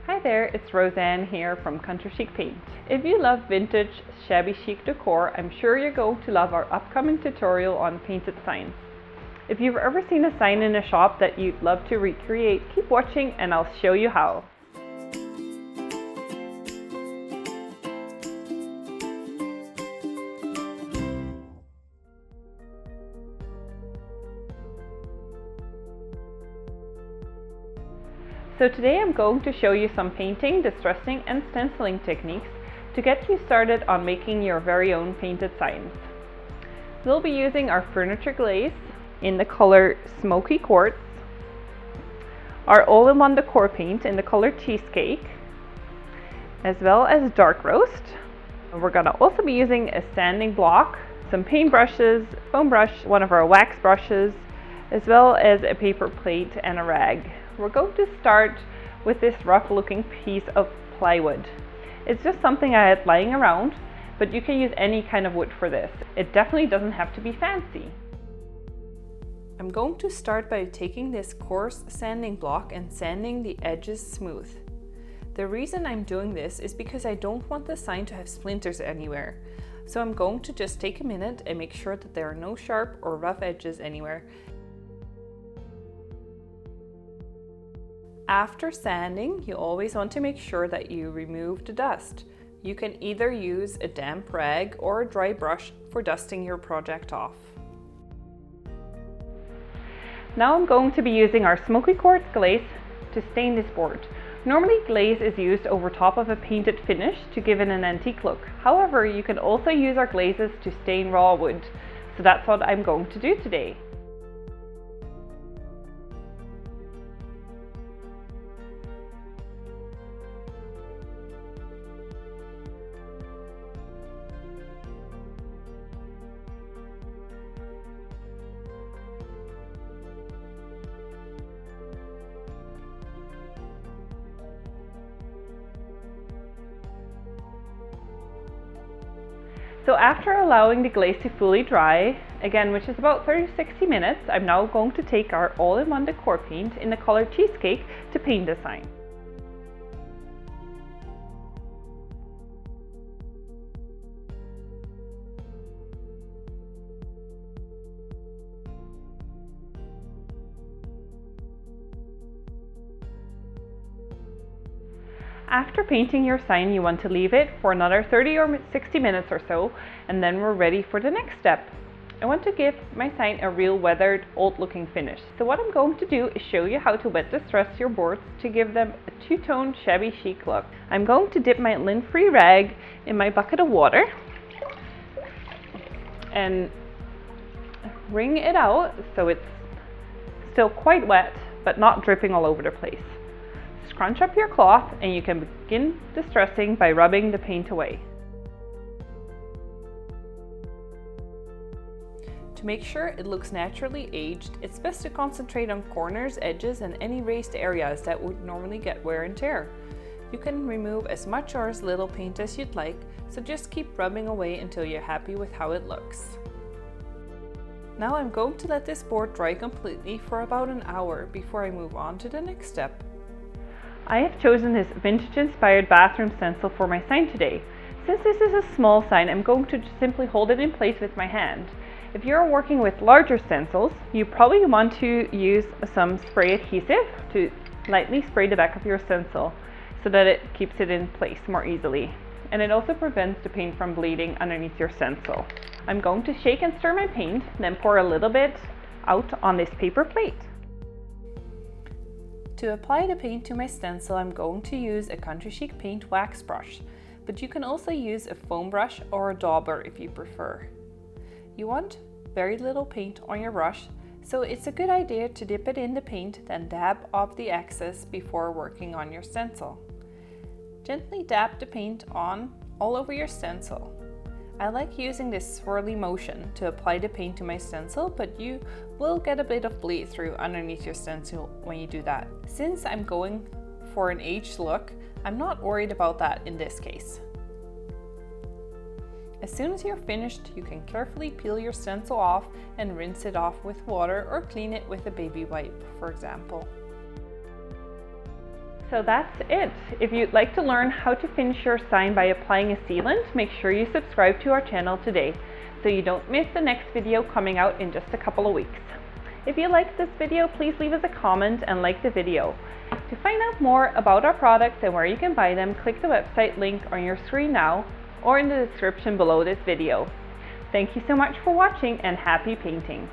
Hi there, it's Rosanne here from Chic Paint. If you love vintage, shabby chic decor, I'm sure you're going to love our upcoming tutorial on painted signs. If you've ever seen a sign in a shop that you'd love to recreate, keep watching and I'll show you how. So today I'm going to show you some painting, distressing and stenciling techniques to get you started on making your very own painted signs. We'll be using our furniture glaze in the color Smoky Quartz, our all-in-one decor paint in the color Cheesecake, as well as dark roast. We're going to also be using a sanding block, some paint brushes, foam brush, one of our wax brushes, as well as a paper plate and a rag. We're going to start with this rough looking piece of plywood. It's just something I had lying around, but you can use any kind of wood for this. It definitely doesn't have to be fancy. I'm going to start by taking this coarse sanding block and sanding the edges smooth. The reason I'm doing this is because I don't want the sign to have splinters anywhere. So I'm going to just take a minute and make sure that there are no sharp or rough edges anywhere. After sanding, you always want to make sure that you remove the dust. You can either use a damp rag or a dry brush for dusting your project off. Now I'm going to be using our Smoky Quartz glaze to stain this board. Normally glaze is used over top of a painted finish to give it an antique look. However, you can also use our glazes to stain raw wood. So that's what I'm going to do today. So after allowing the glaze to fully dry, again which is about 30-60 minutes, I'm now going to take our all-in-one decor paint in the color Cheesecake to paint the sign. After painting your sign, you want to leave it for another 30 or 60 minutes or so, and then we're ready for the next step. I want to give my sign a real weathered, old-looking finish. So what I'm going to do is show you how to wet distress your boards to give them a two-tone shabby chic look. I'm going to dip my lint-free rag in my bucket of water and wring it out so it's still quite wet, but not dripping all over the place. Scrunch up your cloth and you can begin distressing by rubbing the paint away. To make sure it looks naturally aged, it's best to concentrate on corners, edges, and any raised areas that would normally get wear and tear. You can remove as much or as little paint as you'd like, so just keep rubbing away until you're happy with how it looks. Now I'm going to let this board dry completely for about an hour before I move on to the next step. I have chosen this vintage-inspired bathroom stencil for my sign today. Since this is a small sign, I'm going to simply hold it in place with my hand. If you're working with larger stencils, you probably want to use some spray adhesive to lightly spray the back of your stencil so that it keeps it in place more easily. And it also prevents the paint from bleeding underneath your stencil. I'm going to shake and stir my paint, then pour a little bit out on this paper plate. To apply the paint to my stencil, I'm going to use a Chic Paint wax brush, but you can also use a foam brush or a dauber if you prefer. You want very little paint on your brush, so it's a good idea to dip it in the paint, then dab off the excess before working on your stencil. Gently dab the paint on all over your stencil. I like using this swirly motion to apply the paint to my stencil, but you will get a bit of bleed through underneath your stencil when you do that. Since I'm going for an aged look, I'm not worried about that in this case. As soon as you're finished, you can carefully peel your stencil off and rinse it off with water or clean it with a baby wipe, for example. So that's it. If you'd like to learn how to finish your sign by applying a sealant, make sure you subscribe to our channel today so you don't miss the next video coming out in just a couple of weeks. If you liked this video, please leave us a comment and like the video. To find out more about our products and where you can buy them, click the website link on your screen now or in the description below this video. Thank you so much for watching and happy painting!